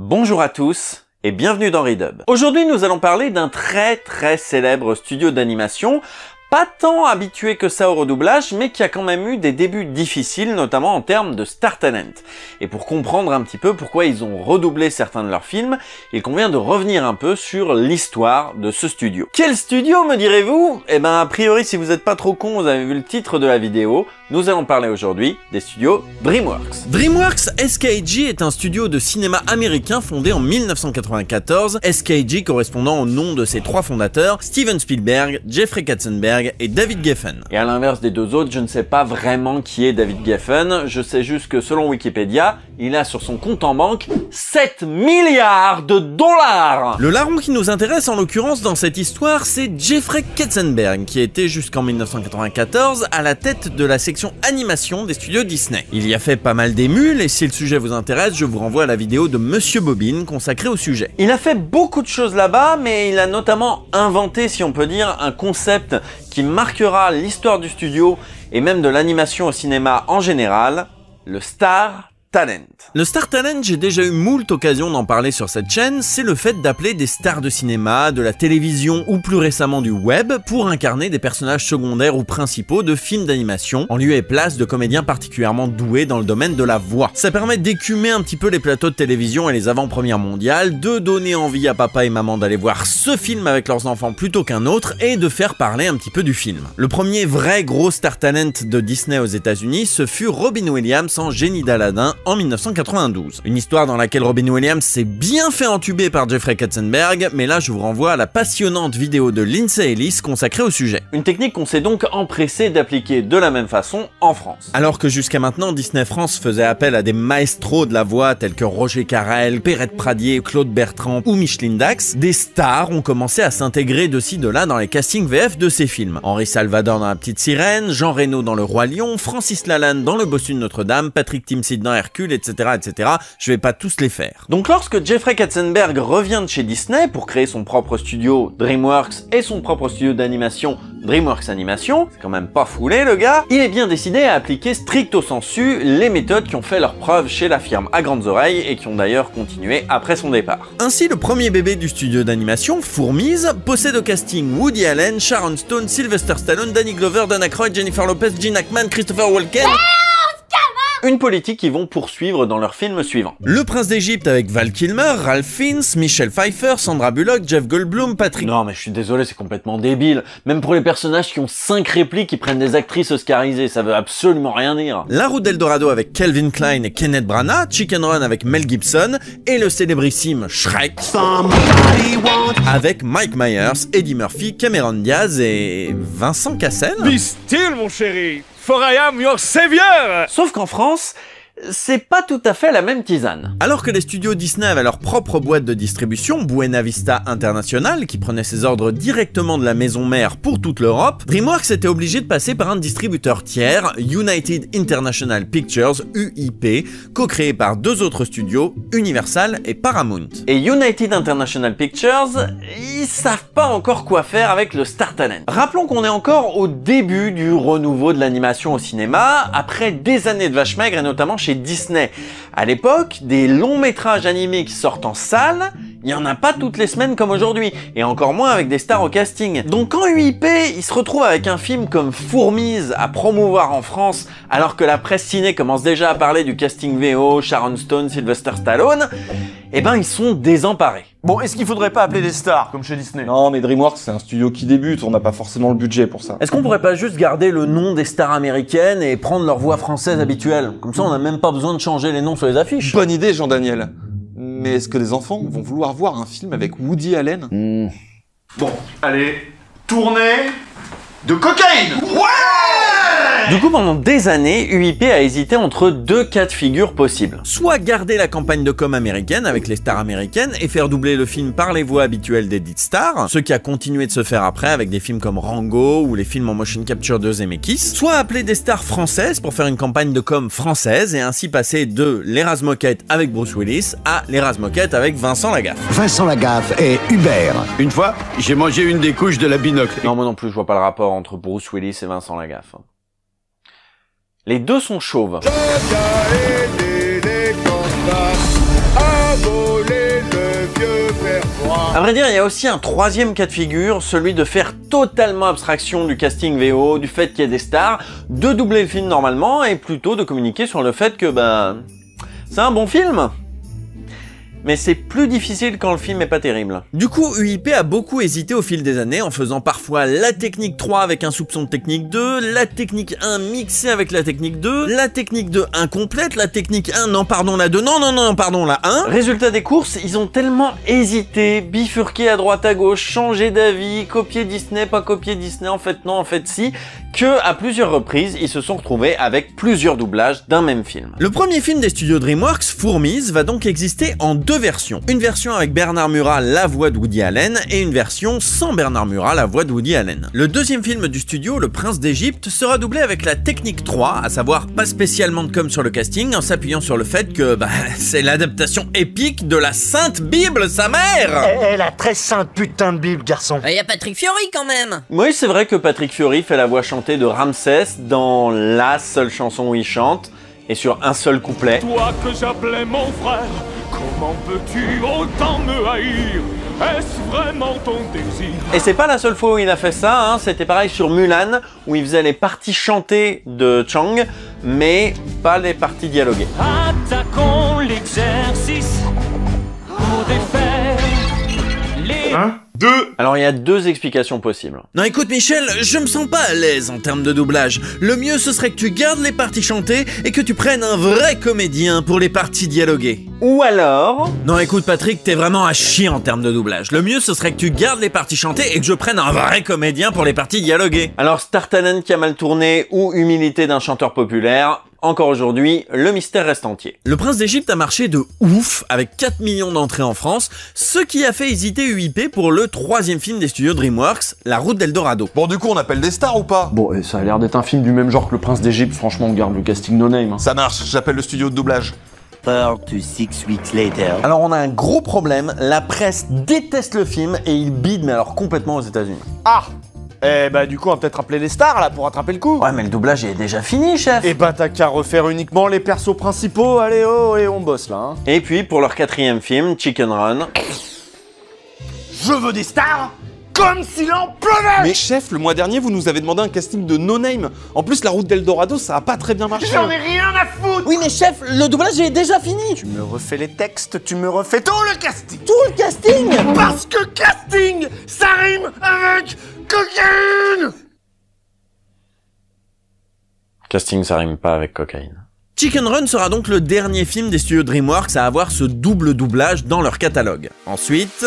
Bonjour à tous et bienvenue dans Redub. Aujourd'hui nous allons parler d'un très célèbre studio d'animation, pas tant habitué que ça au redoublage, mais qui a quand même eu des débuts difficiles, notamment en termes de star talent. Et pour comprendre un petit peu pourquoi ils ont redoublé certains de leurs films, il convient de revenir un peu sur l'histoire de ce studio. Quel studio, me direz-vous? Eh ben, a priori, si vous n'êtes pas trop con, vous avez vu le titre de la vidéo, nous allons parler aujourd'hui des studios DreamWorks. DreamWorks SKG est un studio de cinéma américain fondé en 1994, SKG correspondant au nom de ses trois fondateurs, Steven Spielberg, Jeffrey Katzenberg et David Geffen. Et à l'inverse des deux autres, je ne sais pas vraiment qui est David Geffen, je sais juste que selon Wikipédia, il a sur son compte en banque 7 milliards de dollars. Le larron qui nous intéresse en l'occurrence dans cette histoire, c'est Jeffrey Katzenberg, qui était jusqu'en 1994 à la tête de la section animation des studios Disney. Il y a fait pas mal d'émules et si le sujet vous intéresse, je vous renvoie à la vidéo de Monsieur Bobine consacrée au sujet. Il a fait beaucoup de choses là-bas, mais il a notamment inventé, si on peut dire, un concept qui marquera l'histoire du studio et même de l'animation au cinéma en général, le Star Talent. Le Star Talent, j'ai déjà eu moult occasions d'en parler sur cette chaîne, c'est le fait d'appeler des stars de cinéma, de la télévision ou plus récemment du web pour incarner des personnages secondaires ou principaux de films d'animation en lieu et place de comédiens particulièrement doués dans le domaine de la voix. Ça permet d'écumer un petit peu les plateaux de télévision et les avant-premières mondiales, de donner envie à papa et maman d'aller voir ce film avec leurs enfants plutôt qu'un autre et de faire parler un petit peu du film. Le premier vrai gros Star Talent de Disney aux États-Unis, ce fut Robin Williams en Génie d'Aladin en 1992. Une histoire dans laquelle Robin Williams s'est bien fait entuber par Jeffrey Katzenberg, mais là je vous renvoie à la passionnante vidéo de Lindsay Ellis consacrée au sujet. Une technique qu'on s'est donc empressé d'appliquer de la même façon en France. Alors que jusqu'à maintenant Disney France faisait appel à des maestros de la voix tels que Roger Carrel, Perrette Pradier, Claude Bertrand ou Micheline Dax, des stars ont commencé à s'intégrer de ci de là dans les castings VF de ces films. Henri Salvador dans La Petite Sirène, Jean Reno dans Le Roi Lion, Francis Lalanne dans Le Bossu de Notre-Dame, Patrick Timsit dans Hercule, etc. Je vais pas tous les faire. Donc lorsque Jeffrey Katzenberg revient de chez Disney pour créer son propre studio DreamWorks et son propre studio d'animation DreamWorks Animation, c'est quand même pas foulé le gars, il est bien décidé à appliquer stricto sensu les méthodes qui ont fait leur preuve chez la firme à grandes oreilles et qui ont d'ailleurs continué après son départ. Ainsi, le premier bébé du studio d'animation, Fourmise, possède au casting Woody Allen, Sharon Stone, Sylvester Stallone, Danny Glover, Dan Aykroyd, Jennifer Lopez, Gene Hackman, Christopher Walken... Une politique qu'ils vont poursuivre dans leurs films suivants. Le Prince d'Égypte avec Val Kilmer, Ralph Fiennes, Michelle Pfeiffer, Sandra Bullock, Jeff Goldblum, Patrick... Non mais je suis désolé, c'est complètement débile. Même pour les personnages qui ont 5 répliques, qui prennent des actrices oscarisées, ça veut absolument rien dire. La Route d'Eldorado avec Calvin Klein et Kenneth Branagh, Chicken Run avec Mel Gibson, et le célébrissime Shrek avec Mike Myers, Eddie Murphy, Cameron Diaz et Vincent Cassel. Be still mon chéri, for I am your savior. Sauf qu'en France, c'est pas tout à fait la même tisane. Alors que les studios Disney avaient leur propre boîte de distribution, Buena Vista International, qui prenait ses ordres directement de la maison mère pour toute l'Europe, DreamWorks était obligé de passer par un distributeur tiers, United International Pictures, UIP, co-créé par deux autres studios, Universal et Paramount. Et United International Pictures, ils savent pas encore quoi faire avec le Star Talent. Rappelons qu'on est encore au début du renouveau de l'animation au cinéma, après des années de vache maigre et notamment chez Disney. À l'époque, des longs métrages animés qui sortent en salle, il n'y en a pas toutes les semaines comme aujourd'hui, et encore moins avec des stars au casting. Donc quand UIP, il se retrouve avec un film comme Fourmise à promouvoir en France, alors que la presse ciné commence déjà à parler du casting VO, Sharon Stone, Sylvester Stallone, eh ben ils sont désemparés. Bon, est-ce qu'il faudrait pas appeler des stars, comme chez Disney? Non, mais DreamWorks, c'est un studio qui débute, on n'a pas forcément le budget pour ça. Est-ce qu'on pourrait pas juste garder le nom des stars américaines et prendre leur voix française habituelle? Comme ça, on n'a même pas besoin de changer les noms sur les affiches. Bonne idée, Jean-Daniel. Mais est-ce que les enfants vont vouloir voir un film avec Woody Allen? Bon, allez, tournée de cocaïne. Ouais! Du coup, pendant des années, UIP a hésité entre deux cas de figure possibles. Soit garder la campagne de com américaine avec les stars américaines et faire doubler le film par les voix habituelles des dites stars, ce qui a continué de se faire après avec des films comme Rango ou les films en motion capture de Zemeckis, soit appeler des stars françaises pour faire une campagne de com française et ainsi passer de Les Razmoket avec Bruce Willis à Les Razmoket avec Vincent Lagaffe. Vincent Lagaffe et Hubert. Une fois, j'ai mangé une des couches de la binocle. Non, moi non plus, je vois pas le rapport entre Bruce Willis et Vincent Lagaffe. Les deux sont chauves. Les À vrai dire, il y a aussi un troisième cas de figure, celui de faire totalement abstraction du casting VO, du fait qu'il y ait des stars, de doubler le film normalement et plutôt de communiquer sur le fait que, c'est un bon film. Mais c'est plus difficile quand le film est pas terrible. Du coup, UIP a beaucoup hésité au fil des années en faisant parfois la technique 3 avec un soupçon de technique 2, la technique 1 mixée avec la technique 2, la technique 2 incomplète, la technique 1, non pardon la 2, non pardon la 1. Résultat des courses, ils ont tellement hésité, bifurqué à droite à gauche, changé d'avis, copier Disney, pas copier Disney, en fait non, en fait si, que à plusieurs reprises, ils se sont retrouvés avec plusieurs doublages d'un même film. Le premier film des studios DreamWorks, Fourmise, va donc exister en deux versions. Une version avec Bernard Murat, la voix de Woody Allen, et une version sans Bernard Murat, la voix de Woody Allen. Le deuxième film du studio, Le Prince d'Égypte, sera doublé avec la technique 3, à savoir pas spécialement de com sur le casting, en s'appuyant sur le fait que, c'est l'adaptation épique de la Sainte Bible, sa mère! Elle a très sainte putain de Bible, garçon. Y a Patrick Fiori quand même. Oui, c'est vrai que Patrick Fiori fait la voix chantée de Ramsès dans la seule chanson où il chante, et sur un seul couplet. Toi que j'appelais mon frère, comment peux-tu autant me haïr? Est-ce vraiment ton désir? Et c'est pas la seule fois où il a fait ça, hein. C'était pareil sur Mulan, où il faisait les parties chantées de Chang, mais pas les parties dialoguées. Attaquons l'exercice pour défaire les... Alors il y a deux explications possibles. Non écoute Michel, je me sens pas à l'aise en termes de doublage. Le mieux ce serait que tu gardes les parties chantées et que tu prennes un vrai comédien pour les parties dialoguées. Ou alors... Non écoute Patrick, t'es vraiment à chier en termes de doublage. Le mieux ce serait que tu gardes les parties chantées et que je prenne un vrai comédien pour les parties dialoguées. Alors Star Talent qui a mal tourné ou humilité d'un chanteur populaire... Encore aujourd'hui, le mystère reste entier. Le Prince d'Égypte a marché de ouf, avec 4 millions d'entrées en France, ce qui a fait hésiter UIP pour le troisième film des studios DreamWorks, La Route d'Eldorado. Bon, du coup, on appelle des stars ou pas? Bon, ça a l'air d'être un film du même genre que Le Prince d'Égypte, franchement, on garde le casting no name. Hein. Ça marche, j'appelle le studio de doublage. 4 to 6 weeks later. Alors on a un gros problème, la presse déteste le film et il bide mais alors complètement aux États-Unis. Ah! Eh bah du coup on va peut-être appeler les stars là pour rattraper le coup. Ouais mais le doublage est déjà fini chef. Eh bah t'as qu'à refaire uniquement les persos principaux, allez oh et on bosse là hein. Et puis pour leur quatrième film, Chicken Run. Je veux des stars comme s'il en pleuvait. Mais chef, le mois dernier, vous nous avez demandé un casting de no name. En plus, La Route d'Eldorado, ça a pas très bien marché. J'en ai rien à foutre. Oui mais chef, le doublage est déjà fini. Tu me refais les textes, tu me refais tout le casting. Tout le casting. Parce que casting, ça rime avec cocaïne. Casting ça rime pas avec cocaïne. Chicken Run sera donc le dernier film des studios DreamWorks à avoir ce double doublage dans leur catalogue. Ensuite...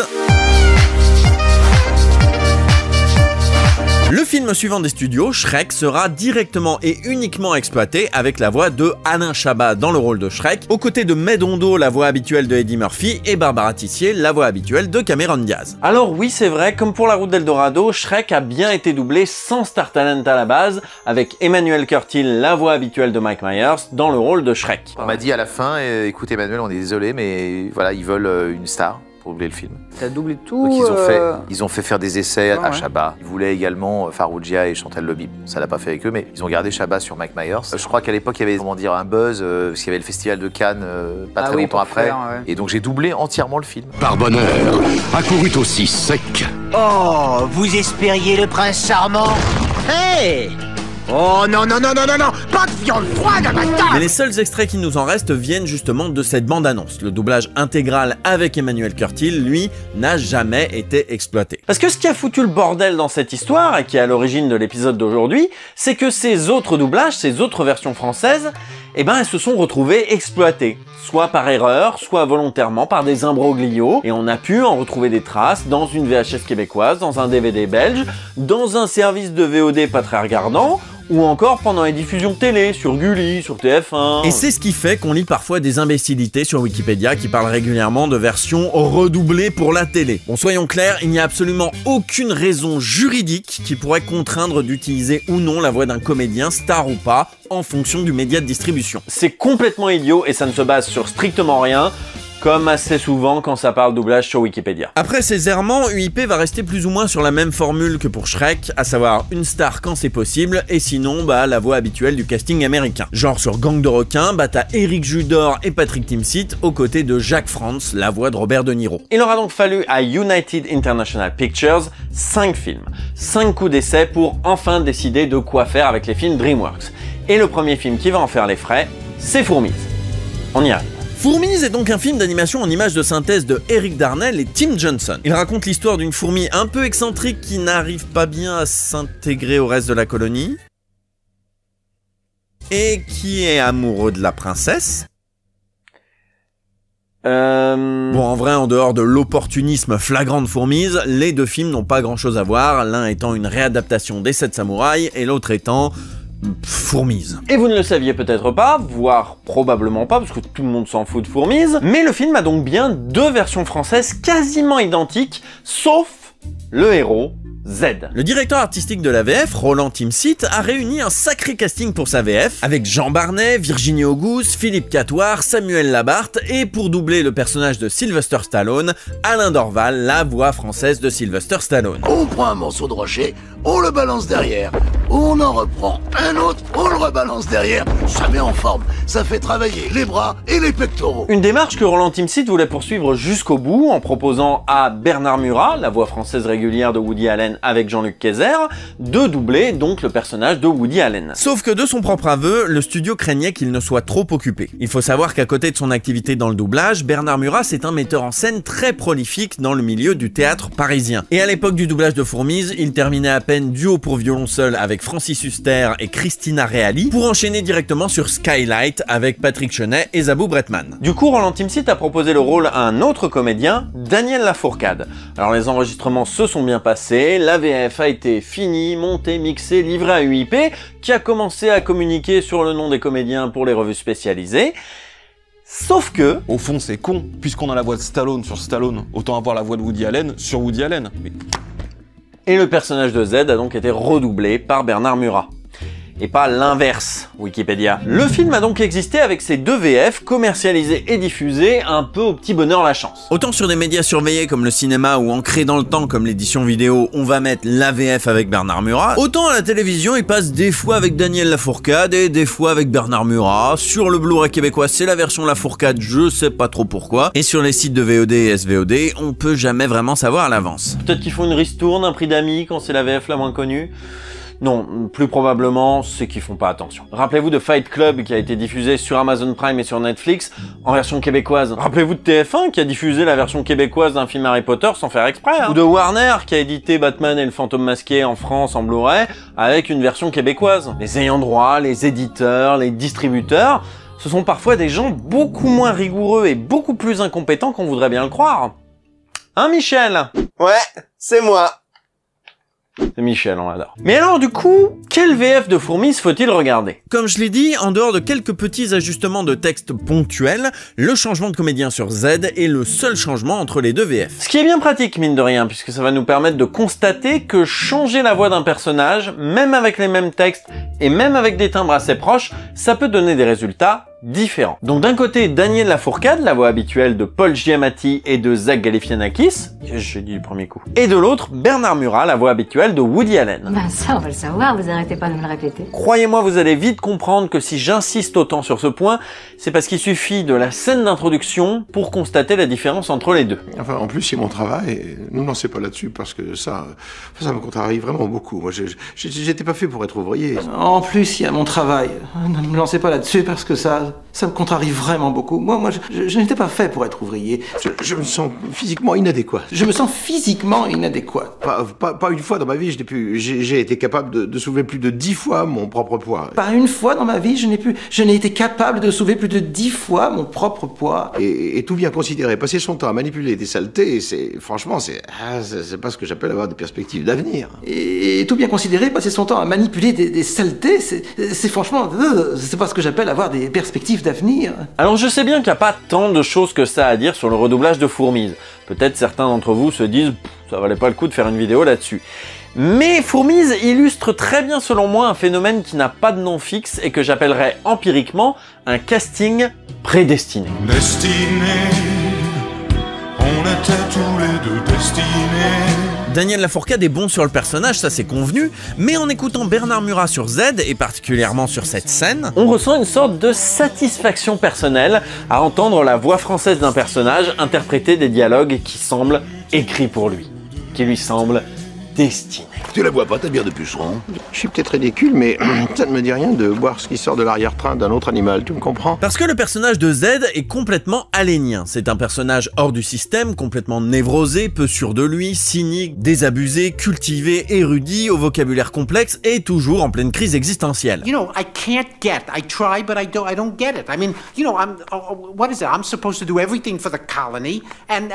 Le film suivant des studios, Shrek, sera directement et uniquement exploité avec la voix de Alain Chabat dans le rôle de Shrek, aux côtés de Medondo, la voix habituelle de Eddie Murphy, et Barbara Tissier, la voix habituelle de Cameron Diaz. Alors oui, c'est vrai, comme pour La Route d'Eldorado, Shrek a bien été doublé sans Star Talent à la base, avec Emmanuel Curtil, la voix habituelle de Mike Myers, dans le rôle de Shrek. On m'a dit à la fin, écoute Emmanuel, on est désolé, mais voilà, ils veulent une star. Pour doubler le film. T'as doublé tout. Donc ils ont fait faire des essais à Chabat. Ils voulaient également Faroujia et Chantal Lobby. Ça l'a pas fait avec eux, mais ils ont gardé Chabat sur Mike Myers. Je crois qu'à l'époque il y avait comment dire un buzz parce qu'il y avait le festival de Cannes pas très longtemps après. Et donc j'ai doublé entièrement le film. Par bonheur, accourut aussi sec. Oh, vous espériez le prince charmant? Hey! Oh non, non, non, non, non, non! Pas de viande froide à ma table! Mais les seuls extraits qui nous en restent viennent justement de cette bande-annonce. Le doublage intégral avec Emmanuel Curtil, lui, n'a jamais été exploité. Parce que ce qui a foutu le bordel dans cette histoire, et qui est à l'origine de l'épisode d'aujourd'hui, c'est que ces autres doublages, ces autres versions françaises, eh ben elles se sont retrouvées exploitées. Soit par erreur, soit volontairement par des imbroglios, et on a pu en retrouver des traces dans une VHS québécoise, dans un DVD belge, dans un service de VOD pas très regardant, ou encore pendant les diffusions télé, sur Gulli, sur TF1... Et c'est ce qui fait qu'on lit parfois des imbécilités sur Wikipédia qui parlent régulièrement de versions redoublées pour la télé. Bon, soyons clairs, il n'y a absolument aucune raison juridique qui pourrait contraindre d'utiliser ou non la voix d'un comédien, star ou pas, en fonction du média de distribution. C'est complètement idiot et ça ne se base sur strictement rien. comme assez souvent quand ça parle doublage sur Wikipédia. Après ces errements, UIP va rester plus ou moins sur la même formule que pour Shrek, à savoir une star quand c'est possible, et sinon la voix habituelle du casting américain. Genre sur Gang de requins, t'as Eric Judor et Patrick Timsit aux côtés de Jacques Frantz, la voix de Robert De Niro. Il aura donc fallu à United International Pictures 5 films, 5 coups d'essai pour enfin décider de quoi faire avec les films DreamWorks. Et le premier film qui va en faire les frais, c'est Fourmise. On y arrive. Fourmise est donc un film d'animation en images de synthèse de Eric Darnell et Tim Johnson. Il raconte l'histoire d'une fourmi un peu excentrique qui n'arrive pas bien à s'intégrer au reste de la colonie et qui est amoureux de la princesse. Bon, en vrai, en dehors de l'opportunisme flagrant de Fourmise, les deux films n'ont pas grand chose à voir, l'un étant une réadaptation des 7 samouraïs et l'autre étant Fourmise. Et vous ne le saviez peut-être pas, voire probablement pas, parce que tout le monde s'en fout de Fourmise, mais le film a donc bien 2 versions françaises quasiment identiques, sauf le héros, Z. Le directeur artistique de la VF, Roland Timsit, a réuni un sacré casting pour sa VF, avec Jean Barnet, Virginie Auguste, Philippe Catoire, Samuel Labarthe, et pour doubler le personnage de Sylvester Stallone, Alain Dorval, la voix française de Sylvester Stallone. On prend un morceau de rocher, on le balance derrière, on en reprend un autre, on le rebalance derrière, ça met en forme, ça fait travailler les bras et les pectoraux. Une démarche que Roland Timsit voulait poursuivre jusqu'au bout en proposant à Bernard Murat, la voix française régulière de Woody Allen avec Jean-Luc Kayser, de doubler donc le personnage de Woody Allen. Sauf que de son propre aveu, le studio craignait qu'il ne soit trop occupé. Il faut savoir qu'à côté de son activité dans le doublage, Bernard Murat c'est un metteur en scène très prolifique dans le milieu du théâtre parisien. Et à l'époque du doublage de Fourmise, il terminait à peine duo pour violon seul avec Francis Huster et Christina Reali pour enchaîner directement sur Skylight avec Patrick Chenet et Zabou Bretman. Du coup, Roland Timsit a proposé le rôle à un autre comédien, Daniel Lafourcade. Alors les enregistrements se sont bien passés, la VF a été finie, montée, mixée, livrée à UIP, qui a commencé à communiquer sur le nom des comédiens pour les revues spécialisées. Sauf que... Au fond, c'est con, puisqu'on a la voix de Stallone sur Stallone, autant avoir la voix de Woody Allen sur Woody Allen. Mais... Et le personnage de Z a donc été redoublé par Bernard Murat. Et pas l'inverse, Wikipédia. Le film a donc existé avec ses 2 VF, commercialisés et diffusés, un peu au petit bonheur la chance. Autant sur des médias surveillés comme le cinéma ou ancrés dans le temps comme l'édition vidéo, on va mettre la VF avec Bernard Murat, autant à la télévision, il passe des fois avec Daniel Lafourcade et des fois avec Bernard Murat. Sur le Blu-ray québécois, c'est la version Lafourcade, je sais pas trop pourquoi. Et sur les sites de VOD et SVOD, on peut jamais vraiment savoir à l'avance. Peut-être qu'ils font une ristourne, un prix d'amis quand c'est la VF la moins connue. Non, plus probablement, c'est qu'ils font pas attention. Rappelez-vous de Fight Club qui a été diffusé sur Amazon Prime et sur Netflix en version québécoise. Rappelez-vous de TF1 qui a diffusé la version québécoise d'un film Harry Potter sans faire exprès. Ou de Warner qui a édité Batman et le Fantôme Masqué en France en Blu-ray avec une version québécoise. Les ayants droit, les éditeurs, les distributeurs, ce sont parfois des gens beaucoup moins rigoureux et beaucoup plus incompétents qu'on voudrait bien le croire. Hein, Michel? Ouais, c'est moi. C'est Michel, on l'adore. Mais alors du coup, quel VF de Fourmise faut-il regarder? Comme je l'ai dit, en dehors de quelques petits ajustements de texte ponctuels, le changement de comédien sur Z est le seul changement entre les 2 VF. Ce qui est bien pratique, mine de rien, puisque ça va nous permettre de constater que changer la voix d'un personnage, même avec les mêmes textes et même avec des timbres assez proches, ça peut donner des résultats différents. Donc d'un côté, Daniel Lafourcade, la voix habituelle de Paul Giamatti et de Zach Galifianakis, j'ai dit du premier coup, et de l'autre, Bernard Murat, la voix habituelle de Woody Allen. Ben ça, on va le savoir, vous arrêtez pas de me le répéter. Croyez-moi, vous allez vite comprendre que si j'insiste autant sur ce point, c'est parce qu'il suffit de la scène d'introduction pour constater la différence entre les deux. Enfin, en plus, c'est mon travail, et ne me lancez pas là-dessus, parce que ça me contrarie vraiment beaucoup. Moi, j'étais pas fait pour être ouvrier. En plus, il y a mon travail. Ne me lancez pas là-dessus, parce que ça me contrarie vraiment beaucoup. Moi, je n'étais pas fait pour être ouvrier. Je me sens physiquement inadéquat. Je me sens physiquement inadéquat. Pas une fois dans ma vie, j'ai été capable de soulever plus de 10 fois mon propre poids. Pas une fois dans ma vie, je n'ai été capable de soulever plus de 10 fois mon propre poids. Et tout bien considéré, passer son temps à manipuler des saletés, franchement, c'est pas ce que j'appelle avoir des perspectives d'avenir. Et tout bien considéré, passer son temps à manipuler des saletés, c'est franchement, c'est pas ce que j'appelle avoir des perspectives d'avenir. Alors je sais bien qu'il n'y a pas tant de choses que ça à dire sur le redoublage de Fourmise. Peut-être certains d'entre vous se disent « ça valait pas le coup de faire une vidéo là-dessus ». Mais Fourmise illustre très bien selon moi un phénomène qui n'a pas de nom fixe et que j'appellerais empiriquement un casting prédestiné. Destiné étaient tous les deux destinés. Daniel Lafourcade est bon sur le personnage, ça c'est convenu, mais en écoutant Bernard Murat sur Z, et particulièrement sur cette scène, on ressent une sorte de satisfaction personnelle à entendre la voix française d'un personnage interpréter des dialogues qui semblent écrits pour lui, qui lui semblent destinés. Tu la bois pas, ta bière de puceron? Je suis peut-être ridicule, mais ça ne me dit rien de boire ce qui sort de l'arrière-train d'un autre animal, tu me comprends? Parce que le personnage de Z est complètement alénien. C'est un personnage hors du système, complètement névrosé, peu sûr de lui, cynique, désabusé, cultivé, érudit, au vocabulaire complexe et toujours en pleine crise existentielle. You know, I can't get. I try, but I don't get it. I mean, you know, what is it? I'm supposed to do everything for the colony, and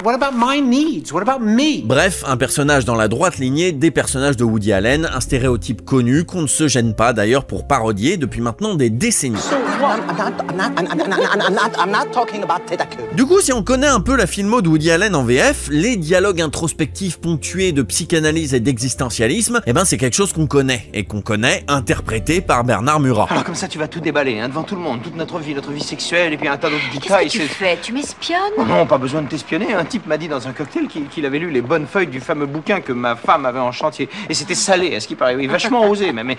what about my needs? What about me? Bref, un personnage dans la droite lignée des personnages de Woody Allen, un stéréotype connu qu'on ne se gêne pas d'ailleurs pour parodier depuis maintenant des décennies. Du coup, si on connaît un peu la filmo de Woody Allen en VF, les dialogues introspectifs ponctués de psychanalyse et d'existentialisme, eh ben c'est quelque chose qu'on connaît, et qu'on connaît interprété par Bernard Murat. Alors comme ça tu vas tout déballer, hein, devant tout le monde, toute notre vie sexuelle et puis un tas d'autres détails. Qu'est-ce que tu fais? Tu m'espionnes? Oh non, pas besoin de t'espionner. Un type m'a dit dans un cocktail qu'il avait lu les bonnes feuilles du fameux bouquin que ma femme avait en chantier. Et c'était salé, à ce qui paraît, oui, vachement osé, même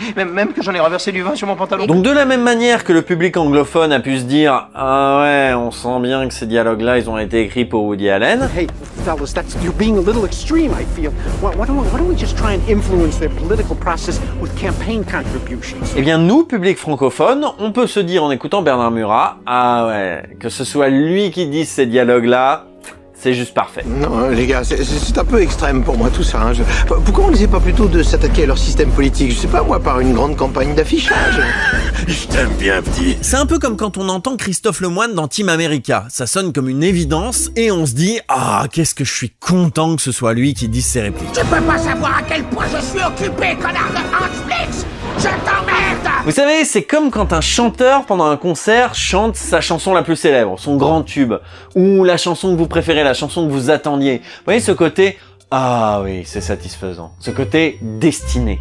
que j'en ai renversé du vin sur mon pantalon. Donc de la même manière que le public anglophone a pu se dire « Ah ouais, on sent bien que ces dialogues-là, ils ont été écrits pour Woody Allen », Hey, fellas, you're being a little extreme, I feel. Why don't we just try and influence their political process with campaign contributions? Eh bien nous, public francophone, on peut se dire en écoutant Bernard Murat « Ah ouais, que ce soit lui qui dise ces dialogues-là, c'est juste parfait. » Non, les gars, c'est un peu extrême pour moi tout ça. Hein. Pourquoi on n'essaie pas plutôt de s'attaquer à leur système politique? Je sais pas moi, par une grande campagne d'affichage. Je t'aime bien, petit. C'est un peu comme quand on entend Christophe Lemoine dans Team America. Ça sonne comme une évidence et on se dit « Ah, qu'est-ce que je suis content que ce soit lui qui dise ses répliques. » Tu peux pas savoir à quel point je suis occupé, connard de Hans Blitz! Je t'emmerde! Vous savez, c'est comme quand un chanteur, pendant un concert, chante sa chanson la plus célèbre, son grand tube, ou la chanson que vous préférez, la chanson que vous attendiez. Vous voyez ce côté « Ah oui, c'est satisfaisant », ce côté destiné.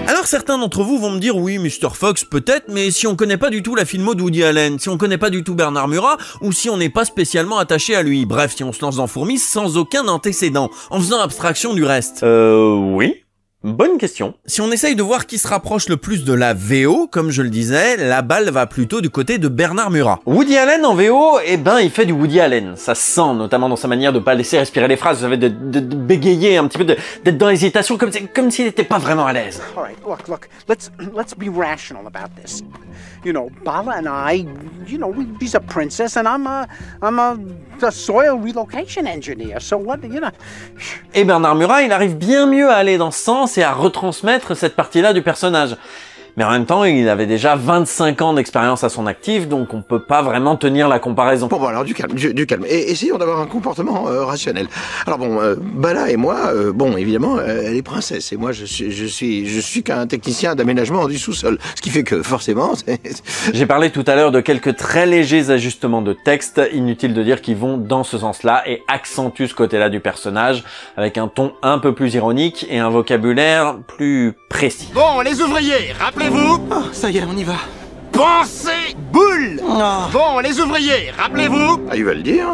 Alors certains d'entre vous vont me dire « Oui, Mr. Fox, peut-être, mais si on connaît pas du tout la filmo de Woody Allen, si on connaît pas du tout Bernard Murat, ou si on n'est pas spécialement attaché à lui, bref, si on se lance dans Fourmis sans aucun antécédent, en faisant abstraction du reste. » Oui. Bonne question. Si on essaye de voir qui se rapproche le plus de la VO, comme je le disais, la balle va plutôt du côté de Bernard Murat. Woody Allen en VO, eh ben il fait du Woody Allen. Ça se sent, notamment dans sa manière de pas laisser respirer les phrases, vous savez, de bégayer un petit peu, d'être dans l'hésitation, comme s'il n'était pas vraiment à l'aise. All right, look, let's be rational about this. You know, Bala and I, you know, she's a princess and I'm a soil relocation engineer. So what, you know. Et Bernard Murat, il arrive bien mieux à aller dans ce sens et à retransmettre cette partie-là du personnage. Mais en même temps, il avait déjà 25 ans d'expérience à son actif, donc on peut pas vraiment tenir la comparaison. Bon, alors du calme. Et essayons d'avoir un comportement rationnel. Alors bon, Bala et moi, bon, évidemment, elle est princesse, et moi, je suis qu'un technicien d'aménagement du sous-sol. Ce qui fait que, forcément, J'ai parlé tout à l'heure de quelques très légers ajustements de texte, inutile de dire qu'ils vont dans ce sens-là, et accentuent ce côté-là du personnage, avec un ton un peu plus ironique, et un vocabulaire plus précis. Bon, les ouvriers, rappelez-vous. Oh, ça y est, on y va. Pensez boule. Oh. Bon, les ouvriers, rappelez-vous. Ah, il va le dire.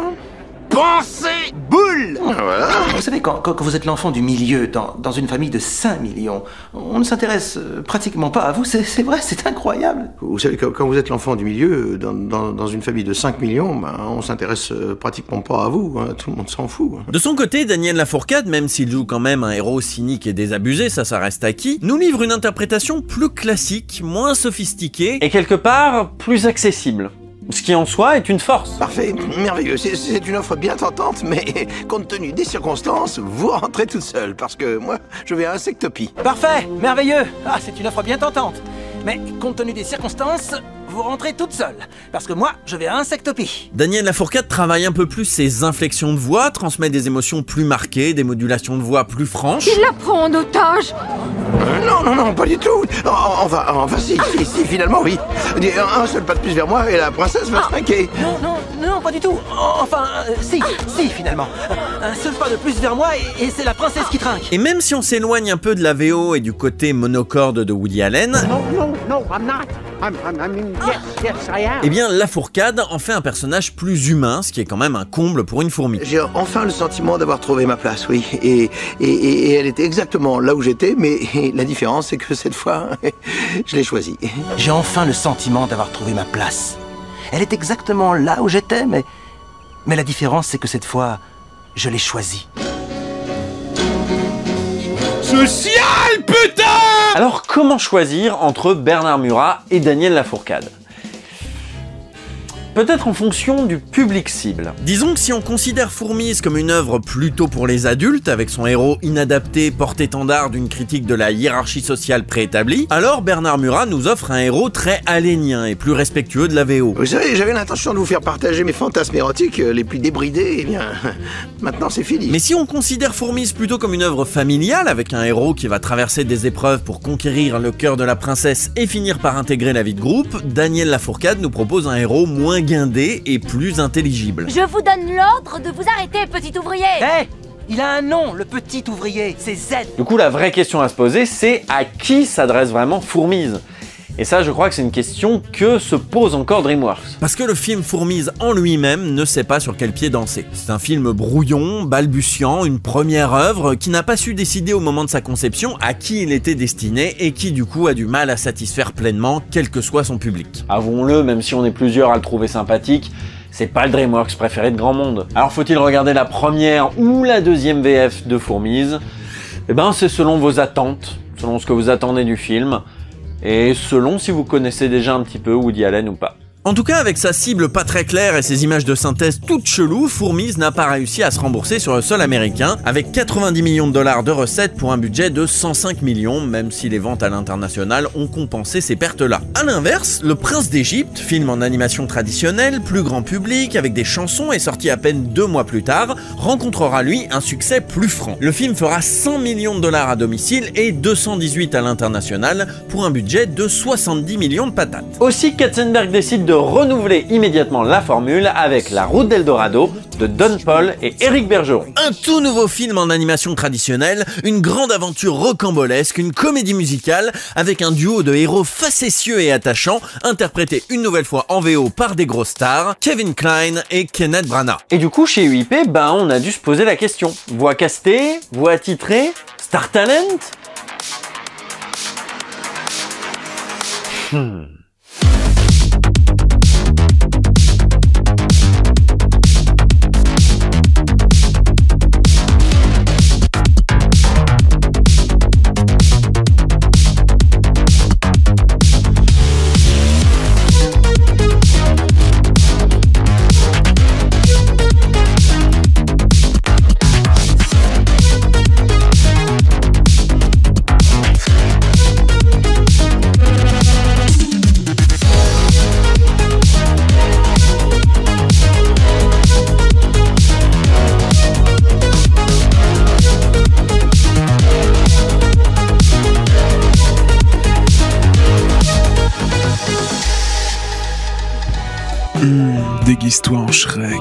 Pensez boule. Voilà. Vous savez, quand vous êtes l'enfant du milieu, dans une famille de 5 millions, on ne s'intéresse pratiquement pas à vous, c'est vrai, c'est incroyable. Vous savez, quand vous êtes l'enfant du milieu, dans une famille de 5 millions, ben, on s'intéresse pratiquement pas à vous, hein, tout le monde s'en fout. De son côté, Daniel Lafourcade, même s'il joue quand même un héros cynique et désabusé, ça reste acquis, nous livre une interprétation plus classique, moins sophistiquée, et quelque part, plus accessible. Ce qui en soi est une force. Parfait, merveilleux. C'est une offre bien tentante, mais compte tenu des circonstances, vous rentrez toute seule, parce que moi, je vais à Insectopie. Parfait, merveilleux. Ah, c'est une offre bien tentante. Mais compte tenu des circonstances, vous rentrez toute seule, parce que moi, je vais à Insectopie. Daniel Lafourcade travaille un peu plus ses inflexions de voix, transmet des émotions plus marquées, des modulations de voix plus franches. Il la prend en otage. Non, pas du tout. Enfin, si, finalement, oui. Un seul pas de plus vers moi et la princesse va se trinquer. Non, pas du tout. Enfin, si, finalement. Un seul pas de plus vers moi et c'est la princesse qui trinque. Et même si on s'éloigne un peu de la VO et du côté monocorde de Woody Allen... No, I'm not. Yes, I am. Eh bien, Lafourcade en fait un personnage plus humain, ce qui est quand même un comble pour une fourmi. J'ai enfin le sentiment d'avoir trouvé ma place, oui. Et elle était exactement là où j'étais, mais la différence, c'est que cette fois, je l'ai choisie. J'ai enfin le sentiment d'avoir trouvé ma place. Elle est exactement là où j'étais, mais la différence, c'est que cette fois, je l'ai choisie. Social, putain! Alors, comment choisir entre Bernard Murat et Daniel Lafourcade? Peut-être en fonction du public cible. Disons que si on considère Fourmise comme une œuvre plutôt pour les adultes, avec son héros inadapté, porte-étendard d'une critique de la hiérarchie sociale préétablie, alors Bernard Murat nous offre un héros très alénien et plus respectueux de la VO. Vous savez, j'avais l'intention de vous faire partager mes fantasmes érotiques les plus débridés, et bien, maintenant c'est fini. Mais si on considère Fourmise plutôt comme une œuvre familiale, avec un héros qui va traverser des épreuves pour conquérir le cœur de la princesse et finir par intégrer la vie de groupe, Daniel Lafourcade nous propose un héros moins guindé et plus intelligible. Je vous donne l'ordre de vous arrêter, petit ouvrier. Hé, il a un nom, le petit ouvrier, c'est Z. Du coup, la vraie question à se poser, c'est à qui s'adresse vraiment Fourmise? Et ça, je crois que c'est une question que se pose encore DreamWorks. Parce que le film Fourmise en lui-même ne sait pas sur quel pied danser. C'est un film brouillon, balbutiant, une première œuvre qui n'a pas su décider au moment de sa conception à qui il était destiné et qui du coup a du mal à satisfaire pleinement, quel que soit son public. Avouons-le, même si on est plusieurs à le trouver sympathique, c'est pas le DreamWorks préféré de grand monde. Alors faut-il regarder la première ou la deuxième VF de Fourmise? Eh ben c'est selon vos attentes, selon ce que vous attendez du film, et selon si vous connaissez déjà un petit peu Woody Allen ou pas. En tout cas, avec sa cible pas très claire et ses images de synthèse toutes cheloues, Fourmise n'a pas réussi à se rembourser sur le sol américain, avec 90 millions de dollars de recettes pour un budget de 105 millions, même si les ventes à l'international ont compensé ces pertes-là. A l'inverse, Le Prince d'Égypte, film en animation traditionnelle, plus grand public, avec des chansons et sorti à peine 2 mois plus tard, rencontrera lui un succès plus franc. Le film fera 100 millions de dollars à domicile et 218 à l'international, pour un budget de 70 millions de patates. Aussi, Katzenberg décide de renouveler immédiatement la formule avec La Route d'Eldorado de Don Paul et Éric Bergeron. Un tout nouveau film en animation traditionnelle, une grande aventure rocambolesque, une comédie musicale avec un duo de héros facétieux et attachants, interprétés une nouvelle fois en VO par des grosses stars, Kevin Kline et Kenneth Branagh. Et du coup, chez UIP, on a dû se poser la question. Voix castée, voix titrée, star talent? Déguise-toi en Shrek.